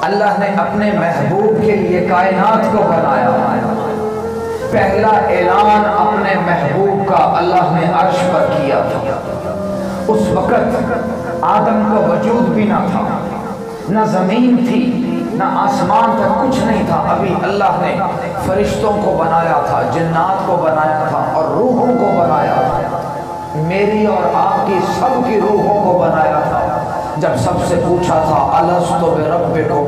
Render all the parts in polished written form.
اللہ نے اپنے محبوب کے لیے کائنات کو بنایا، پہلا اعلان اپنے محبوب کا اللہ نے عرش پر کیا تھا۔ اس وقت آدم کا وجود بھی نہ تھا، نہ زمین تھی، نہ آسمان تک، کچھ نہیں تھا۔ ابھی اللہ نے فرشتوں کو بنایا تھا، جنات کو بنایا تھا، اور روحوں کو بنایا تھا، میری اور آپ کی سب کی روحوں کو بنایا تھا۔ جب سب سے پوچھا تھا الست بربکم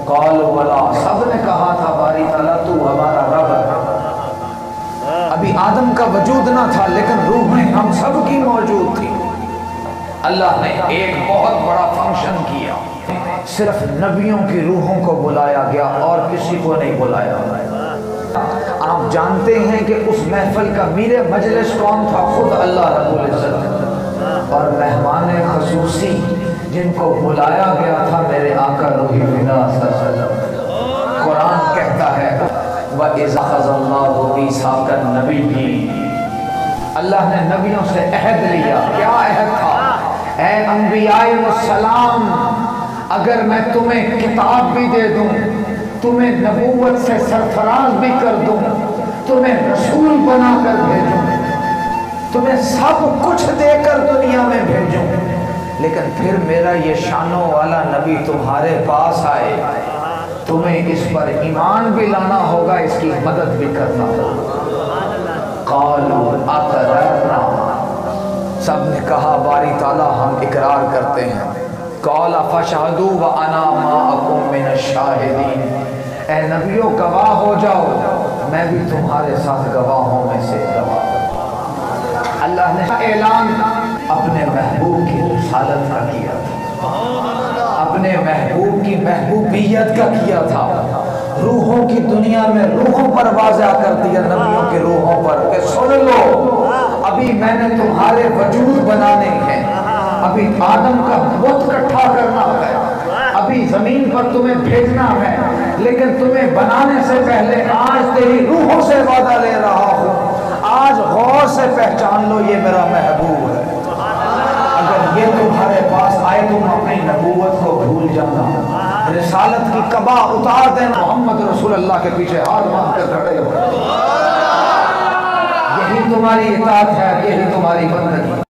قالوا بلی، سب نے کہا تھا باری تعالیٰ تو ہمارا رب ہے۔ ابھی آدم کا وجود نہ تھا لیکن روحیں ہم سب کی موجود تھی۔ اللہ نے ایک بہت بڑا فنکشن کیا، صرف نبیوں کی روحوں کو بلایا گیا اور کسی کو نہیں بلایا۔ آپ جانتے ہیں کہ اس محفل کا میر مجلس کون تھا؟ خود اللہ رب العزت، اور مہمان خصوصی جن کو بلایا گیا تھا میرے آقا روحی فدا صلی اللہ علیہ وسلم۔ قرآن کہتا ہے وَإِذْ أَخَذَ اللَّهُ مِيثَاقَ النَّبِيِّينَ، اللہ نے نبیوں سے عہد لیا۔ کیا عہد تھا؟ اے انبیاء السلام، اگر میں تمہیں کتاب بھی دے دوں، تمہیں نبوت سے سرفراز بھی کر دوں، تمہیں رسول بنا کر بھیجوں، تمہیں سب کچھ دے کر دنیا میں بھیجوں، لیکن پھر میرا یہ شانوں والا نبی تمہارے پاس آئے، تمہیں اس پر ایمان بھی لانا ہوگا، اس کی مدد بھی کرنا ہوگا۔ قالوا اقررنا، سب نے کہا باری تعالیٰ ہم اقرار کرتے ہیں۔ قال فاشهدوا وانا معكم من الشاهدين، اے نبیوں گواہ ہو جاؤ، میں بھی تمہارے ساتھ گواہوں میں سے گواہ ہوں۔ اللہ نے اعلان اپنے محبوب کی رسالت کا کیا تھا، اپنے محبوب کی محبوبیت کا کیا تھا، روحوں کی دنیا میں روحوں پر واضح کر دیا، نبیوں کے روحوں پر، کہ سن لو ابھی میں نے تمہارے وجود بنانے ہیں، ابھی آدم کا بت کٹھا کرنا ہے، ابھی زمین پر تمہیں بھیجنا ہے، لیکن تمہیں بنانے سے پہلے آج تیری روحوں سے وعدہ لے رہا ہوں، آج غور سے پہچان لو یہ میرا محبوب ہے۔ اگر یہ تمہارے پاس آئے تم اپنی نبوت کو بھول جانا، رسالت کی قبا اتار دینا، محمد رسول اللہ کے پیچھے ہاتھ باندھ کر کھڑے ہو، یہی تمہاری اطاعت ہے، یہی تمہاری بندگی۔